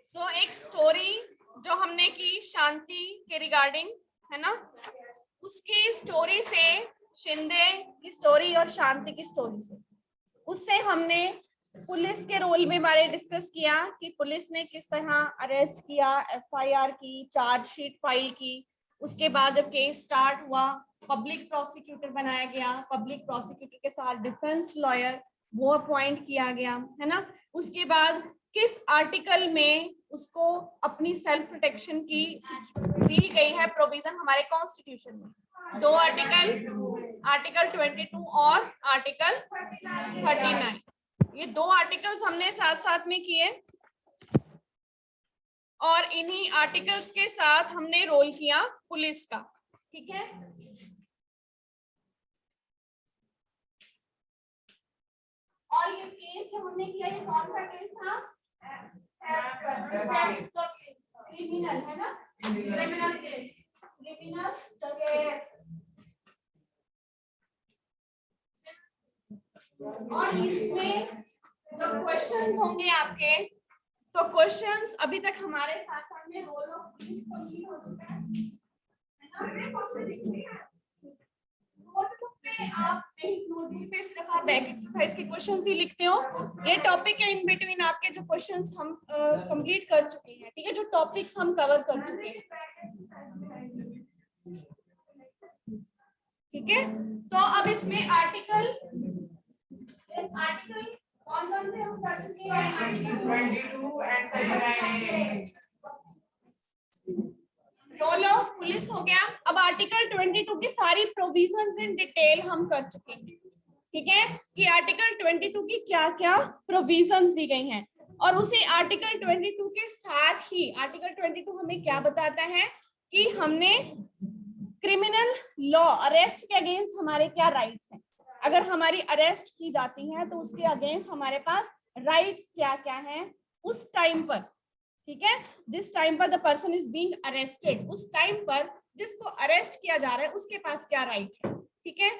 सो एक स्टोरी जो हमने की शांति के रिगार्डिंग, है ना, उसकी स्टोरी से, शिंदे की स्टोरी और शांति की स्टोरी से, उससे हमने पुलिस के रोल में बारे डिस्कस किया कि पुलिस ने किस तरह अरेस्ट किया, एफआईआर की, चार्जशीट फाइल की, उसके बाद जब केस स्टार्ट हुआ पब्लिक प्रोसिक्यूटर बनाया गया, पब्लिक प्रोसिक्यूटर के साथ डिफेंस लॉयर वो अपॉइंट किया गया, है ना। उसके बाद किस आर्टिकल में उसको अपनी सेल्फ प्रोटेक्शन की दी गई है प्रोविजन हमारे कॉन्स्टिट्यूशन में, दो आर्टिकल, आर्टिकल 22 और आर्टिकल 39। ये दो आर्टिकल्स हमने साथ साथ में किए और इन्हीं आर्टिकल्स के साथ हमने रोल किया पुलिस का, ठीक है। और ये केस जो हमने किया, ये कौन सा केस था? क्रिमिनल, है ना, क्रिमिनल केस, क्रिमिनल जस्टिस। और इसमें जो क्वेश्चंस होंगे आपके, तो क्वेश्चंस अभी तक हमारे साथ साथ में रोल ऑफ पुलिस कंप्लीट हो चुका है ना। नोटबुक पे आप नोटबुक पे सिर्फ आप बैक एक्सरसाइज के क्वेश्चंस ही लिखते हो। ये टॉपिक है इन बिटवीन आपके जो क्वेश्चंस हम कंप्लीट कर चुके हैं, ठीक है, जो टॉपिक्स हम कवर कर चुके हैं, ठीक है। तो अब इसमें आर्टिकल कौन कौन से हम कर चुके हैं? 22 and 39 रोल ऑफ पुलिस हो गया। अब आर्टिकल 22 की सारी प्रोविजंस इन डिटेल हम कर चुके हैं, ठीक है, कि आर्टिकल 22 की क्या क्या प्रोविजंस दी गई हैं। और उसी आर्टिकल 22 के साथ ही आर्टिकल 22 हमें क्या बताता है कि हमने क्रिमिनल लॉ, अरेस्ट के अगेंस्ट हमारे क्या राइट्स हैं, अगर हमारी अरेस्ट की जाती है तो उसके अगेंस्ट हमारे पास राइट्स क्या क्या हैं उस टाइम पर, ठीक है। जिस टाइम पर the person is being arrested, उस टाइम पर जिसको अरेस्ट किया जा रहा है उसके पास क्या राइट है, ठीक है।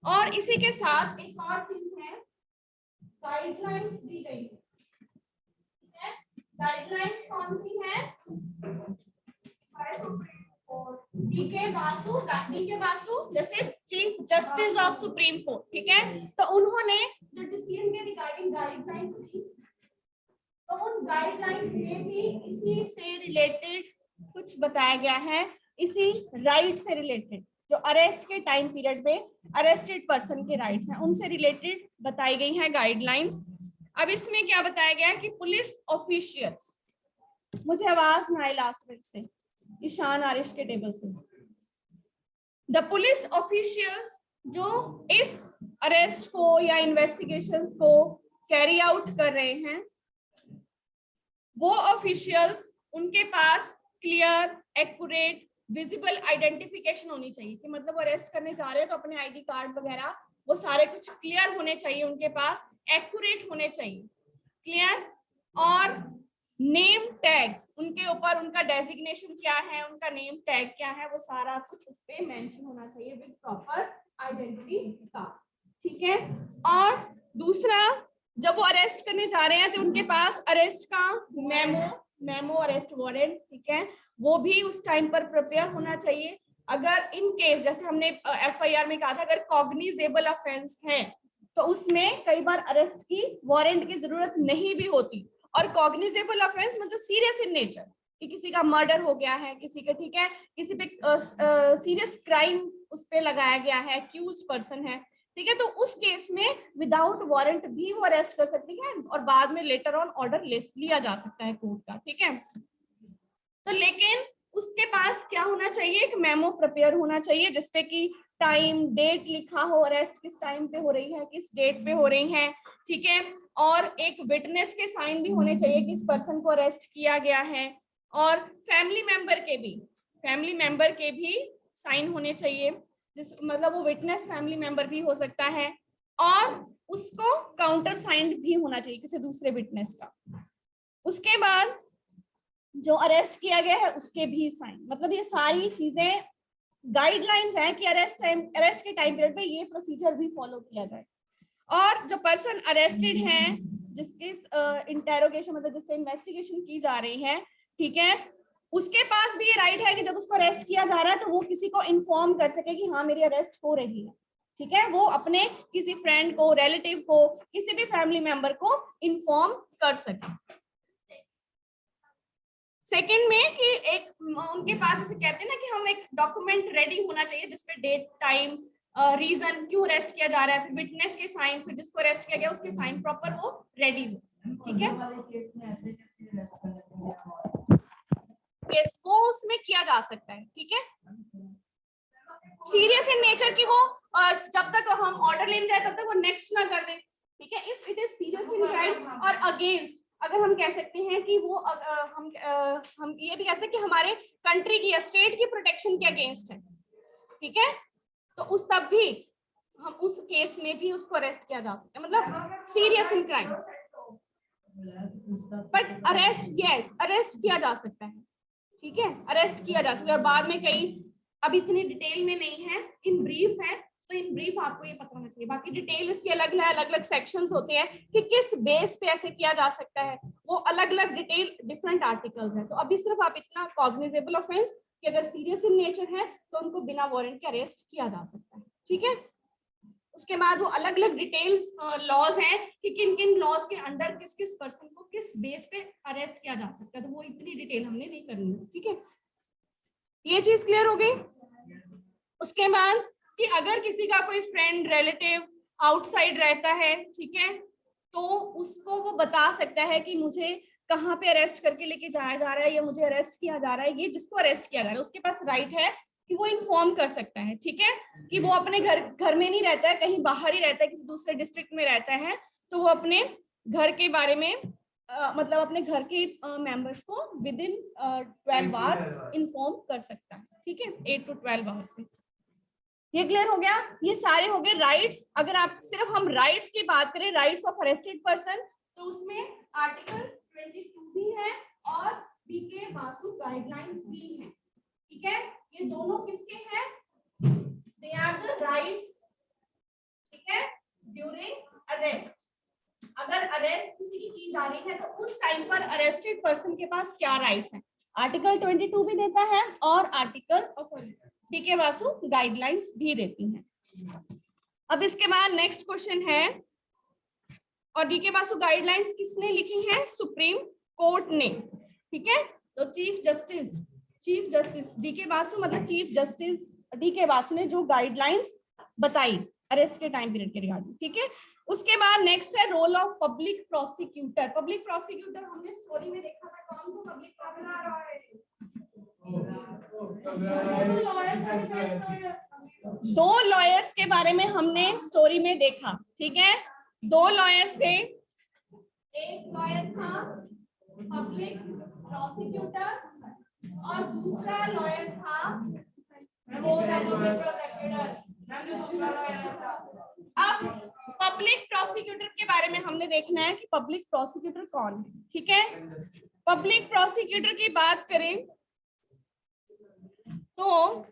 और इसी के साथ एक और चीज है, गाइडलाइंस दी गई है, ठीक है। गाइडलाइंस कौन सी है? डीके बासु जैसे chief justice of supreme court, ठीक है। तो उन्होंने जो डिसीजन के रिगार्डिंग गाइडलाइंस दी, तो उन गाइडलाइंस में भी इसी से रिलेटेड कुछ बताया गया है, इसी राइट से रिलेटेड, जो अरेस्ट के टाइम पीरियड में अरेस्टेड पर्सन के राइट्स हैं उनसे रिलेटेड बताई गई हैं गाइडलाइंस। अब इसमें क्या बताया गया है कि पुलिस ऑफिशियल्स, मुझे आवाज ना आए लास्ट मिनट से, ईशान आरिश के टेबल से, द पुलिस ऑफिशियल्स जो इस अरेस्ट को या इन्वेस्टिगेशंस को कैरी आउट कर रहे हैं, वो ऑफिशियल्स, उनके पास क्लियर, एक्यूरेट, विजिबल आइडेंटिफिकेशन होनी चाहिए, कि मतलब वो अरेस्ट करने जा रहे हैं तो अपने आईडी कार्ड वगैरह वो सारे कुछ क्लियर होने चाहिए उनके पास, एक्यूरेट होने चाहिए, क्लियर। और नेम टैग्स, उनके ऊपर उनका डेजिग्नेशन क्या है, उनका नेम टैग क्या है, वो सारा कुछ उस पे मेंशन होना चाहिए विद प्रॉपर आइडेंटिटी कार्ड, ठीक है। और दूसरा, जब वो अरेस्ट करने जा रहे हैं तो उनके पास अरेस्ट का मेमो अरेस्ट वारंट, ठीक है, वो भी उस टाइम पर प्रिपेयर होना चाहिए। अगर इन केस, जैसे हमने एफआईआर में कहा था, अगर कॉग्निजेबल ऑफेंस है तो उसमें कई बार अरेस्ट की वारंट की जरूरत नहीं भी होती। और कॉग्निजेबल ऑफेंस मतलब सीरियस इन नेचर, कि किसी का मर्डर हो गया है किसी का, ठीक है, किसी पे सीरियस क्राइम उस पे लगाया गया है, एक्यूज पर्सन है, ठीक है, तो उस केस में विदाउट वारंट भी वो अरेस्ट कर सकती है और बाद में लेटर ऑन ऑर्डर लिया जा सकता है कोर्ट का, ठीक है। तो लेकिन उसके पास क्या होना चाहिए, एक मेमो प्रिपेयर होना चाहिए जिसपे कि टाइम डेट लिखा हो, अरेस्ट किस टाइम पे हो रही है, किस डेट पे हो रही है, ठीक है। और एक विटनेस के साइन भी होने चाहिए कि इस पर्सन को अरेस्ट किया गया है, और फैमिली मेंबर के भी साइन होने चाहिए, जिस मतलब वो विटनेस फैमिली मेंबर भी हो सकता है, और उसको काउंटर साइन भी होना चाहिए किसी दूसरे विटनेस का। उसके बाद जो अरेस्ट किया गया है उसके भी साइन, मतलब ये सारी चीजें गाइडलाइंस हैं कि अरेस्ट के टाइम पीरियड में ये प्रोसीजर भी फॉलो किया जाए। और जो पर्सन अरेस्टेड हैं जिसके इंटेरोगेशन मतलब जिससे इन्वेस्टिगेशन की जा रही है, ठीक है, उसके पास भी ये राइट है कि जब उसको अरेस्ट किया जा रहा है तो वो किसी को इन्फॉर्म कर सके कि हाँ मेरी अरेस्ट हो रही है, ठीक है, वो अपने किसी फ्रेंड को, रिलेटिव को, किसी भी फैमिली मेंबर को इन्फॉर्म कर सके। सेकंड में कि एक उनके पास जैसे कहते हैं ना कि हम एक डॉक्यूमेंट रेडी होना चाहिए जिसपे डेट, टाइम, रीजन क्यों अरेस्ट किया जा रहा है, फिर विटनेस के साइन, फिर जिसको अरेस्ट किया गया उसके साइन प्रॉपर वो रेडी हो, ठीक है। यस, वो उसमें किया जा सकता है, ठीक है। सीरियस इन नेचर की वो जब तक हम ऑर्डर लेने जाए तब तक वो नेक्स्ट ना कर दे, ठीक है। If it is serious in crime और अगेंस्ट, अगर हम कह सकते हैं कि वो हम ये भी कह सकते हैं कि हमारे कंट्री की या स्टेट की प्रोटेक्शन के अगेंस्ट है, ठीक है, तो उस तब भी हम उस केस में भी उसको अरेस्ट किया जा सकता है, मतलब serious in crime. But arrest, yes, arrest किया जा सकता है, ठीक है, अरेस्ट किया जा सकता है। और बाद में कई, अब इतनी डिटेल में नहीं है, इन ब्रीफ है, तो इन ब्रीफ आपको ये पता होना चाहिए। बाकी डिटेल इसके अलग है, अलग अलग सेक्शंस होते हैं कि किस बेस पे ऐसे किया जा सकता है, वो अलग अलग डिटेल डिफरेंट आर्टिकल्स है। तो अभी सिर्फ आप इतना कॉग्निजेबल ऑफेंस कि अगर सीरियस इन नेचर है तो उनको बिना वारंट के अरेस्ट किया जा सकता है, ठीक है। उसके बाद वो अलग अलग डिटेल्स लॉज हैं कि किन किन लॉज के अंडर किस किस पर्सन को किस बेस पे अरेस्ट किया जा सकता है, तो वो इतनी डिटेल हमने नहीं करनी है, ठीक है। ये चीज क्लियर हो गई। उसके बाद कि अगर किसी का कोई फ्रेंड, रिलेटिव आउटसाइड रहता है, ठीक है, तो उसको वो बता सकता है कि मुझे कहाँ पे अरेस्ट करके लेके जाया जा रहा है या मुझे अरेस्ट किया जा रहा है। ये जिसको अरेस्ट किया जा रहा है उसके पास राइट है कि वो इन्फॉर्म कर सकता है, ठीक है, कि वो अपने घर में नहीं रहता है, कहीं बाहर ही रहता है, किसी दूसरे डिस्ट्रिक्ट में रहता है, तो वो अपने घर के बारे में मतलब अपने घर के मेंबर्स को विद इन 12 आवर्स इन्फॉर्म कर सकता है, ठीक है, 8 to 12 आवर्स में। ये क्लियर हो गया। ये सारे हो गए राइट्स। अगर आप सिर्फ हम राइट्स की बात करें, राइट्स ऑफ अरेस्टेड पर्सन, तो उसमें आर्टिकल 22 भी है और बीके बासु गाइडलाइंस भी है, ठीक है। ये दोनों किसके हैं? दे आर द राइट्स, ठीक है, ड्यूरिंग अरेस्ट। अगर अरेस्ट किसी की जा रही है तो उस टाइम पर अरेस्टेड पर्सन के पास क्या राइट्स हैं, आर्टिकल 22 भी देता है और आर्टिकल डीके बासु गाइडलाइंस भी देती हैं। अब इसके बाद नेक्स्ट क्वेश्चन है, और डीके बासु गाइडलाइंस किसने लिखी है? सुप्रीम कोर्ट ने, ठीक है। तो चीफ जस्टिस डीके बासु मतलब चीफ जस्टिस डीके बासु ने जो गाइडलाइंस बताई अरेस्ट के टाइम पीरियड के रिगार्डिंग, ठीक है। उसके बाद नेक्स्ट है role of public prosecutor. Public prosecutor हमने स्टोरी में देखा था, कौन को पब्लिक प्रोसिक्यूटर है? दो लॉयर्स के बारे में हमने स्टोरी में देखा, ठीक है। दो लॉयर्स थे, एक लॉयर था पब्लिक प्रोसिक्यूटर और दूसरा लॉयर था अब पब्लिक प्रोसिक्यूटर के बारे में हमने देखना है कि पब्लिक प्रोसिक्यूटर कौन है, ठीक है। पब्लिक प्रोसिक्यूटर की बात करें तो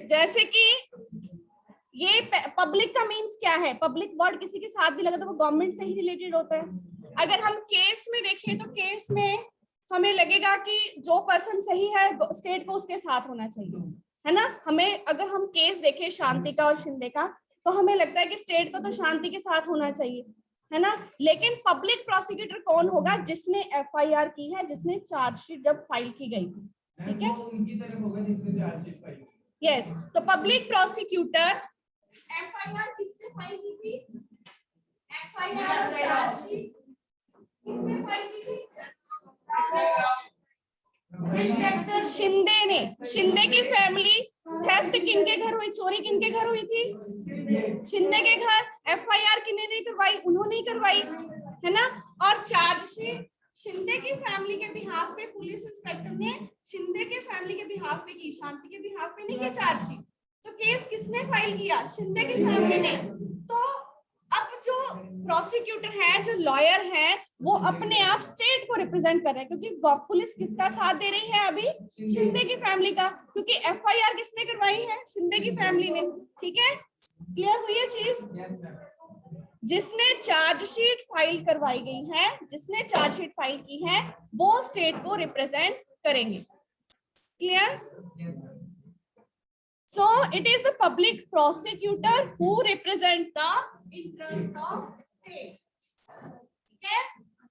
जैसे कि ये पब्लिक का मीन्स क्या है? पब्लिक वर्ड किसी के साथ भी लगा तो वो गवर्नमेंट से ही रिलेटेड होता है। अगर हम केस में देखें तो केस में हमें लगेगा कि जो पर्सन सही है स्टेट को उसके साथ होना चाहिए, है ना। हमें अगर हम केस देखें शांति का और शिंदे का तो हमें लगता है कि स्टेट को तो शांति के साथ होना चाहिए, है ना। लेकिन पब्लिक प्रोसिक्यूटर कौन होगा? जिसने एफआईआर की है, जिसने चार्जशीट जब फाइल की गई थी, ठीक है, उनकी तरफ होगा जिसने चार्जशीट फाइल। यस, तो पब्लिक प्रोसिक्यूटर एफआईआर किसने फाइल की थी? एफआईआर चार्जशीट किसने फाइल की थी? शिंदे ने। शिंदे की फैमिली थेफ्ट किनके घर हुई, चोरी किनके घर हुई थी? शिंदे के घर। एफआईआर किन्होंने नहीं करवाई? उन्होंने ही करवाई, है ना। और चार्जशीट शिंदे की फैमिली के बिहाफ पे पुलिस इंस्पेक्टर ने शिंदे के फैमिली के बिहाफ पे की, शांति के बिहाफ पे नहीं की चार्जशीट। तो केस किसने फाइल किया? शिंदे की फैमिली ने। तो अब जो प्रोसिक्यूटर है, जो लॉयर है, वो अपने आप स्टेट को रिप्रेजेंट कर रहे हैं, क्योंकि पुलिस किसका साथ दे रही है अभी? शिंदे की फैमिली का, क्योंकि एफआईआर किसने करवाई है? शिंदे की फैमिली ने, ठीक है। क्लियर हुई है चीज? जिसने चार्जशीट फाइल करवाई गई है, जिसने चार्जशीट फाइल की है, वो स्टेट को रिप्रेजेंट करेंगे। Clear? So it is the public prosecutor who represent the interest of state. ठीक है?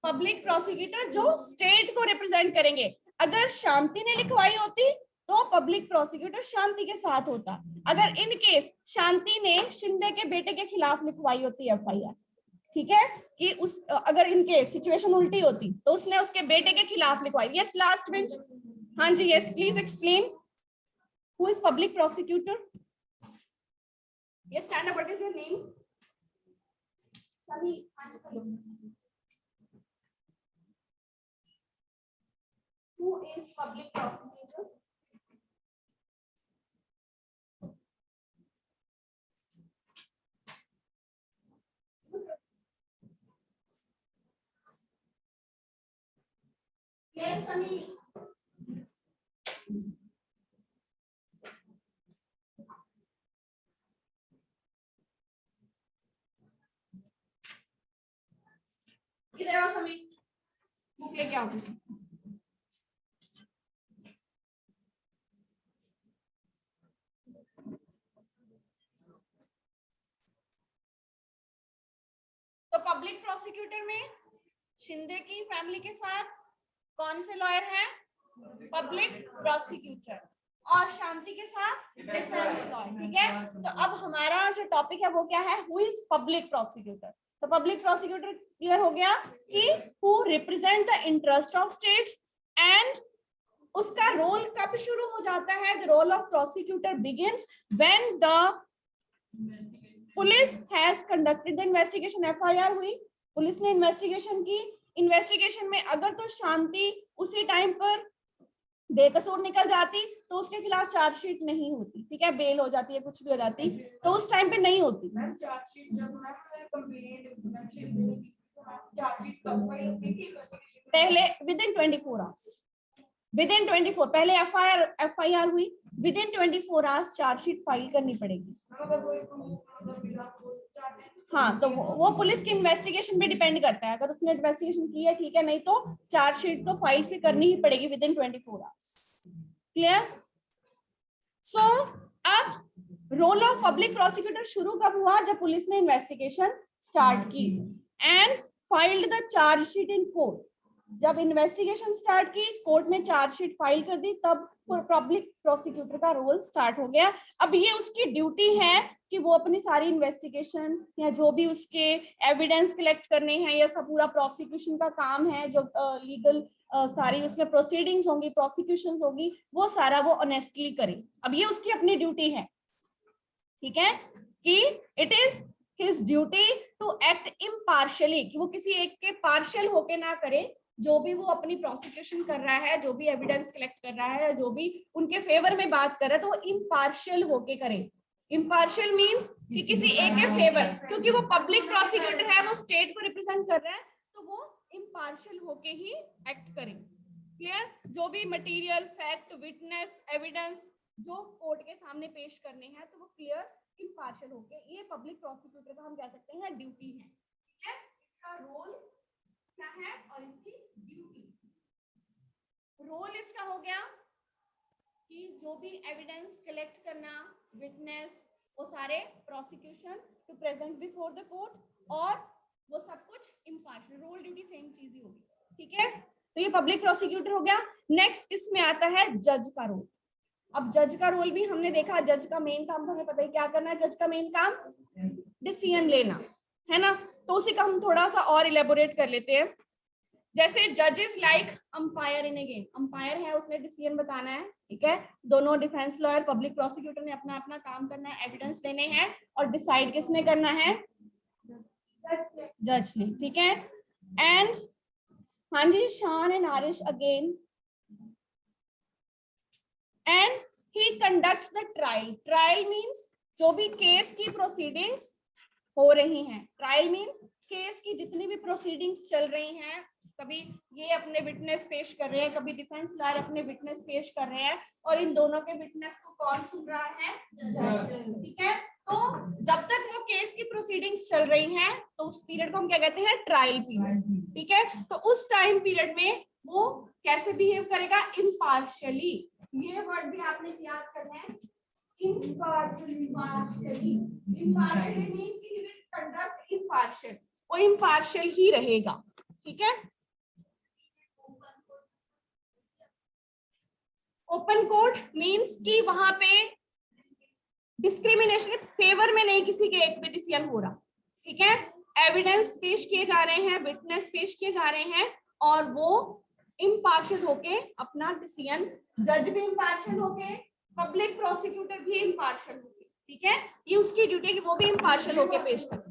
पब्लिक प्रोसिक्यूटर जो स्टेट को रिप्रेजेंट करेंगे। अगर शांति ने लिखवाई होती तो पब्लिक प्रोसिक्यूटर शांति के साथ होता। अगर इन केस शांति ने शिंदे के बेटे के खिलाफ लिखवाई होती एफआईआर, ठीक है, कि उस अगर इन केस सिचुएशन उल्टी होती तो उसने उसके बेटे के खिलाफ लिखवाई। यस लास्ट बेंच, हाँ जी, yes please explain who is public prosecutor? Yes, stand up. What is your name? Sami. Who is public prosecutor? Yes, Sami. इधर आओ समी, बुक लेके आओ। तो पब्लिक प्रोसिक्यूटर में शिंदे की फैमिली के साथ कौन से लॉयर हैं? पब्लिक प्रोसिक्यूटर, और शांति के साथ डिफेंस लॉयर। ठीक है, तो अब हमारा जो टॉपिक है वो क्या है? Who is public prosecutor. तो पब्लिक प्रोसिक्यूटर क्लियर हो गया कि who represent the interest of states, and उसका रोल कब शुरू हो जाता है? The role of prosecutor begins when the police has conducted the investigation. FIR हुई, पुलिस ने इन्वेस्टिगेशन की, इन्वेस्टिगेशन में अगर तो शांति उसी टाइम पर बेकसूर निकल जाती तो उसके खिलाफ चार्जशीट नहीं होती। ठीक है, बेल हो जाती है, कुछ भी हो जाती, तो उस टाइम पे नहीं होती। पहले with in 24 hours, with in 24, पहले एफआईआर हुई, with in 24 hours chargesheet file करनी पड़ेगी। हाँ, तो वो पुलिस की इन्वेस्टिगेशन पे डिपेंड करता है। अगर उसने इन्वेस्टिगेशन की है ठीक है, नहीं तो चार्जशीट तो फाइल फिर करनी ही पड़ेगी विद इन 24 आवर्स। क्लियर? सो अब रोल ऑफ पब्लिक प्रोसिक्यूटर शुरू कब हुआ? जब पुलिस ने इन्वेस्टिगेशन स्टार्ट की and filed the chargesheet in court. जब इन्वेस्टिगेशन स्टार्ट की, कोर्ट में चार्जशीट फाइल कर दी, तब पब्लिक प्रोसिक्यूटर का रोल स्टार्ट हो गया। अब ये उसकी ड्यूटी है कि वो अपनी सारी इन्वेस्टिगेशन या जो भी उसके एविडेंस कलेक्ट करने हैं, या सब पूरा प्रोसिक्यूशन का काम है, जो लीगल सारी उसमें प्रोसीडिंग्स होंगी, प्रोसिक्यूशंस होगी, वो सारा वो ऑनेस्टली करे। अब ये उसकी अपनी ड्यूटी है। ठीक है, कि it is his duty to act impartially, कि वो किसी एक के पार्शियल होके ना करे। जो भी वो अपनी प्रोसिक्यूशन कर रहा है, जो भी एविडेंस कलेक्ट कर रहा है, जो भी उनके फेवर में बात कर रहा है, तो वो इम्पार्शियल होके करे। इम्पार्शियल मींस कि किसी एक के फेवर, क्योंकि वो पब्लिक प्रोसिक्यूटर है, वो स्टेट को रिप्रेजेंट कर रहा है, तो वो इम्पार्शियल होके ही एक्ट करे। क्लियर? जो भी मटेरियल, फैक्ट, विटनेस, एविडेंस जो कोर्ट के सामने पेश करने हैं, तो वो क्लियर इम्पार्शियल होके, ये पब्लिक प्रोसिक्यूटर का हम कह सकते हैं ड्यूटी है। ठीक है, इसका रोल क्या है और इसकी ड्यूटी। रोल इसका हो गया कि जो भी एविडेंस कलेक्ट करना, विटनेस, वो सारे prosecution to present before the court, और वो सब कुछ इम्पार्शियल। रोल ड्यूटी सेम चीज ही होगी। ठीक है, तो ये पब्लिक प्रोसिक्यूटर हो गया। नेक्स्ट इसमें आता है जज का रोल। अब जज का रोल भी हमने देखा, जज का मेन काम हमें पता है क्या करना है। जज का मेन काम डिसीजन लेना है ना, तो उसी का हम थोड़ा सा और इलेबोरेट कर लेते हैं। जैसे जज is like umpire in A game. Umpire है, उसने डिसीजन बताना है। ठीक है, दोनों डिफेंस लॉयर, पब्लिक प्रोसिक्यूटर ने अपना अपना काम करना है, एविडेंस देने हैं, और डिसाइड किसने करना है? जज ने। ठीक है, एंड हाँ जी, शान and Aarish again, and he conducts the trial. Trial means जो भी केस की प्रोसीडिंग्स हो रही हैं। ट्रायल मींस केस की जितनी भी प्रोसीडिंग्स चल रही हैं, कभी ये अपने विटनेस पेश कर रहे हैं, कभी डिफेंस लॉयर अपने विटनेस पेश कर रहे हैं, और इन दोनों के विटनेस को कौन सुन रहा है? जज। ठीक है, तो जब तक वो केस की प्रोसीडिंग्स चल रही हैं तो उस पीरियड को हम क्या कहते हैं, ट्रायल पीरियड। ठीक है, तो उस टाइम पीरियड में वो कैसे बिहेव करेगा, इम्पार्शियली। ये वर्ड भी आपने याद करना है, इम्पार्शियली। इम्पार्शियली मींस कि ही विल कंडक्ट इम्पार्शियल, वो इम्पार्शियल ही रहेगा। ठीक है, ओपन कोर्ट मींस कि वहां पे डिस्क्रिमिनेशन के फेवर में नहीं किसी के एक भी डिसीजन हो रहा। ठीक है, एविडेंस पेश किए जा रहे हैं, विटनेस पेश किए जा रहे हैं और वो इम्पार्शियल होके अपना डिसीजन, जज भी इम्पार्शियल होके, पब्लिक प्रोसिक्यूटर भी इम्पार्शियल होके, ठीक है, ये उसकी ड्यूटी है कि वो भी इम्पार्शियल होके पेश करे।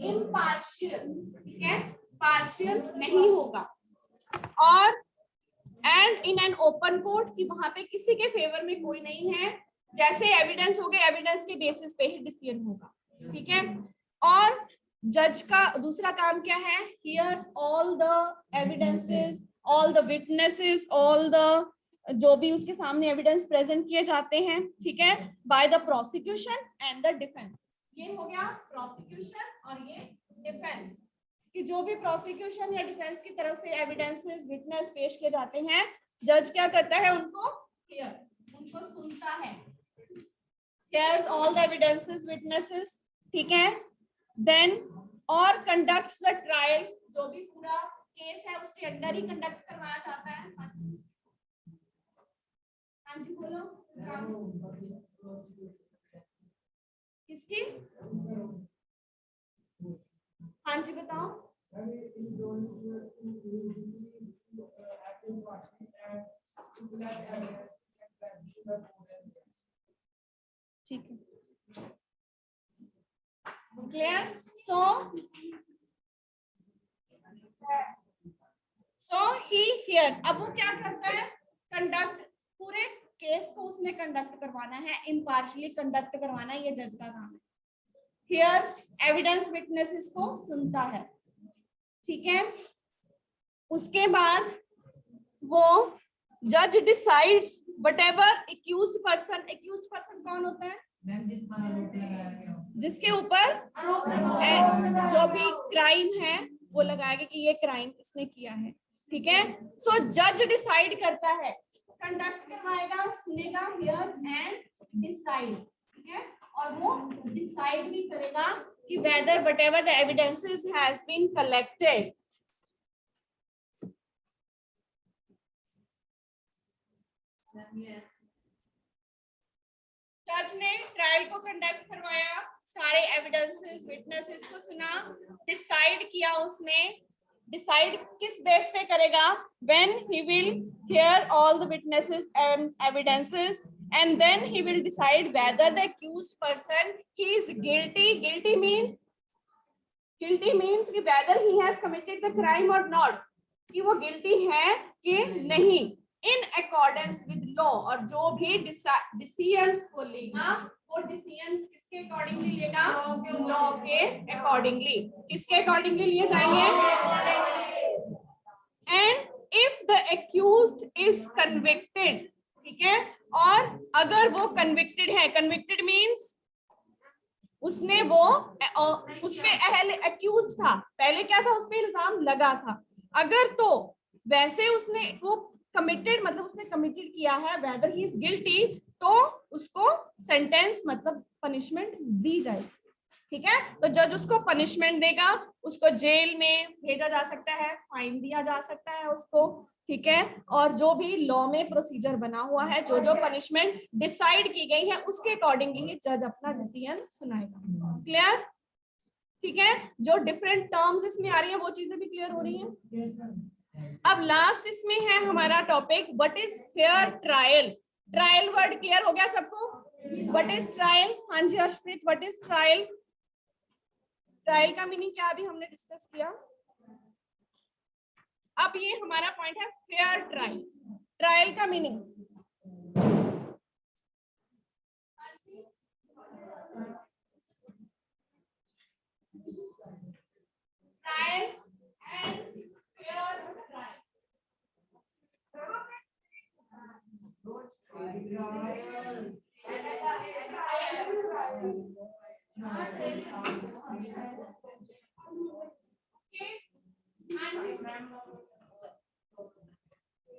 इम्पार्शियल, ठीक है, पार्शियल नहीं होगा। और and in an open court कि वहां पे किसी के फेवर में कोई नहीं है, जैसे एविडेंस हो गए एविडेंस के बेसिस पे ही डिसीजन होगा। ठीक है, और जज का दूसरा काम क्या है, hears all the evidences, all the witnesses, all the जो भी उसके सामने एविडेंस प्रेजेंट किए जाते हैं, ठीक है, by the prosecution and the defence. ये हो गया प्रोसिक्यूशन और ये डिफेंस, कि जो भी प्रोसिक्यूशन या डिफेंस की तरफ से एविडेंसेस, विटनेस पेश किए जाते हैं, जज क्या करता है, उनको हियर, उनको सुनता है, hears all the evidences, witnesses, ठीक है, देन और कंडक्ट्स द ट्रायल, जो भी पूरा केस है उसके अंडर ही कंडक्ट करवाया जाता है। हाँ जी बोलो, किसकी, हाँ जी बताओ। ठीक है, क्लियर। सो ही हियर्स, अब वो क्या करता है, कंडक्ट, पूरे केस को उसने कंडक्ट करवाना है, इम्पार्शियली कंडक्ट करवाना है, ये जज का काम है। हियर्स एविडेंस, विटनेसेस को सुनता है। ठीक है, उसके बाद वो जज decides whatever accused person, accused person कौन होता है, जिसके ऊपर जो भी क्राइम है वो लगाएगा कि ये क्राइम इसने किया है। ठीक है, सो जज डिसाइड करता है, कंडक्ट करवाएगा, सुनेगा, हियर्स एंड डिसाइड्स। ठीक है, और वो डिसाइड भी करेगा कि whether whatever the evidences has been collected, जज ने ट्रायल को कंडक्ट करवाया, सारे एविडेंसेस, विटनेसेस को सुना, डिसाइड किया उसने, डिसाइड किस बेस पे करेगा, when he will hear all the witnesses and evidences and then he will decide whether the accused person he is guilty, guilty means कि whether he has committed the crime or not, कि वो guilty है कि नहीं, in accordance with law, और जो भी decisions को लेगा वो decisions किसके accordingly लेगा, law के accordingly, किसके accordingly लिए जाएंगे, and if the accused is convicted, ठीक है, और अगर वो convicted है, convicted means उसने वो उसपे एक्यूज था, पहले क्या था, उसपे इल्जाम लगा था, अगर तो वैसे उसने वो कमिटेड, मतलब उसने कमिटेड किया है, वेदर ही इज गिल्टी, तो उसको सेंटेंस मतलब पनिशमेंट दी जाएगी। ठीक है, तो जज उसको पनिशमेंट देगा, उसको जेल में भेजा जा सकता है, फाइन दिया जा सकता है उसको। ठीक है, और जो भी लॉ में प्रोसीजर बना हुआ है, जो जो पनिशमेंट डिसाइड की गई है उसके अकॉर्डिंगली जज अपना डिसीजन सुनाएगा। क्लियर, ठीक है, जो डिफरेंट टर्म्स इसमें आ रही है वो चीजें भी क्लियर हो रही हैं। अब लास्ट इसमें है हमारा topic, what is fair trial. Trial word clear हो गया सबको, व्हाट इज ट्रायल, हाँ जी Harshpreet, what is trial, trial का मीनिंग क्या अभी हमने डिस्कस किया। अब ये हमारा पॉइंट है फेयर ट्रायल, ट्रायल का meaning, trial and fair trial.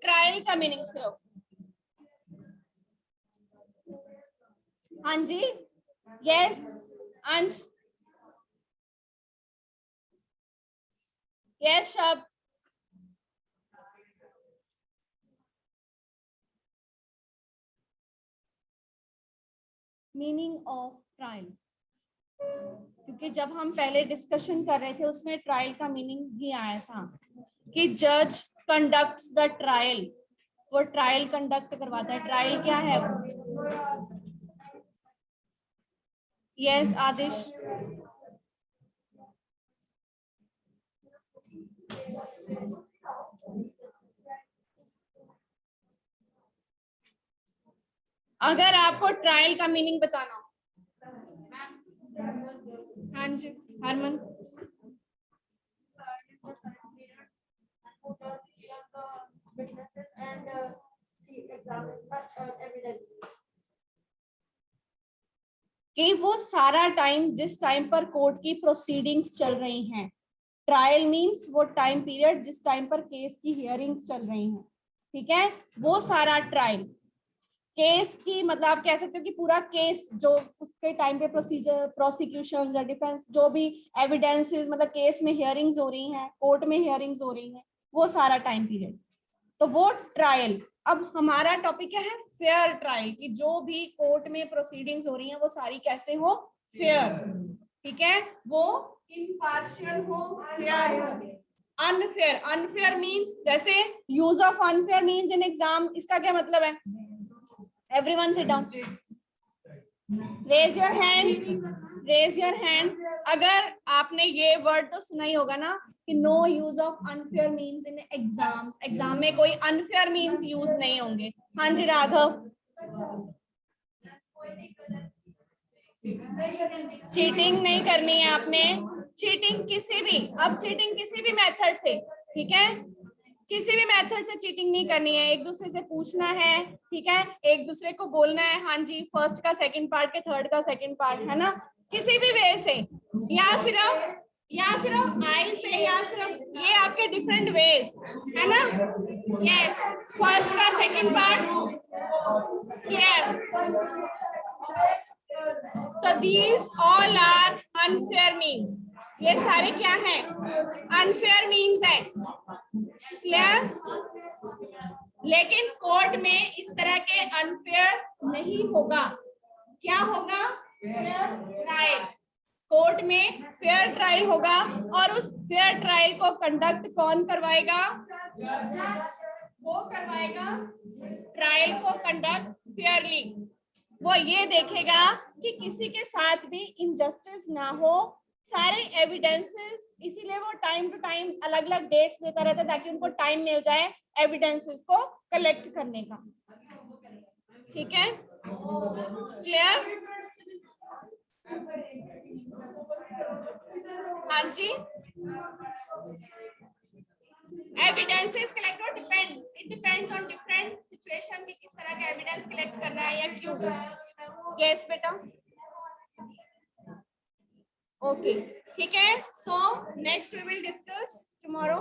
Trial का मीनिंग सिर्फ, हाँ जी, यस अंश, yes Shab, meaning of trial, क्योंकि जब हम पहले डिस्कशन कर रहे थे उसमें ट्रायल का मीनिंग भी आया था कि जज कंडक्ट्स द ट्रायल, वो ट्रायल कंडक्ट करवाता है। ट्रायल क्या है? यस आदिश, अगर आपको ट्रायल का मीनिंग बताना हो, हाँ जी हरमन, कि वो सारा टाइम जिस टाइम पर कोर्ट की प्रोसीडिंग्स चल रही हैं, ट्रायल मींस वो टाइम पीरियड जिस टाइम पर केस की हियरिंग्स चल रही हैं, ठीक है, वो सारा ट्रायल। केस की मतलब आप कह सकते हो कि पूरा केस जो उसके टाइम पे प्रोसीजर, प्रोसिक्यूशन या डिफेंस, जो भी एविडेंसेस, मतलब केस में हियरिंग्स हो रही हैं, कोर्ट में हियरिंग्स हो रही हैं, वो सारा टाइम पीरियड, तो वो ट्रायल। अब हमारा टॉपिक क्या है? फेयर ट्रायल, कि जो भी कोर्ट में प्रोसीडिंग्स हो रही हैं वो सारी कैसे हो? फेयर, ठीक है, वो इम्पार्शियल हो, फेयर हो। अनफेयर, अनफेयर मींस, जैसे use of unfair means in exam, इसका क्या मतलब है? Everyone sit down, raise your hand, raise your hand. अगर आपने ये वर्ड तो सुना ही होगा ना कि no use of unfair means in exams, exam में कोई अनफेयर मींस यूज नहीं होंगे। हाँ जी राघव, चीटिंग नहीं करनी है आपने, चीटिंग किसी भी, अब चीटिंग किसी भी मेथड से, ठीक है, किसी भी मेथड से चीटिंग नहीं करनी है। एक दूसरे से पूछना है, ठीक है, एक दूसरे को बोलना है, हाँ जी फर्स्ट का सेकंड पार्ट के थर्ड का सेकंड पार्ट, है ना, किसी भी वे से, या सिर्फ आई से, या सिर्फ ये आपके डिफरेंट वेज, है ना, यस, फर्स्ट का सेकंड पार्ट, क्लियर। तो these all are unfair means, ये सारे क्या हैं? अनफेयर मीन्स है, क्लियर। लेकिन कोर्ट में इस तरह के अनफेयर नहीं होगा, क्या होगा? फेयर ट्रायल, कोर्ट में फेयर ट्रायल होगा, और उस फेयर ट्रायल को कंडक्ट कौन करवाएगा? वो करवाएगा ट्रायल को कंडक्ट फेयरली। वो ये देखेगा कि किसी के साथ भी इनजस्टिस ना हो, सारे एविडेंसेस, इसीलिए वो टाइम टू टाइम अलग अलग डेट्स देता रहता है ताकि उनको टाइम मिल जाए एविडेंसेस को कलेक्ट करने का, ठीक है, क्लियर। हाँ जी, एविडेंसेस कलेक्ट और depend, it depends on different situation कि किस तरह का एविडेंस कलेक्ट करना है या क्यों। यस बेटा, ओके, ठीक है, so next we will discuss tomorrow.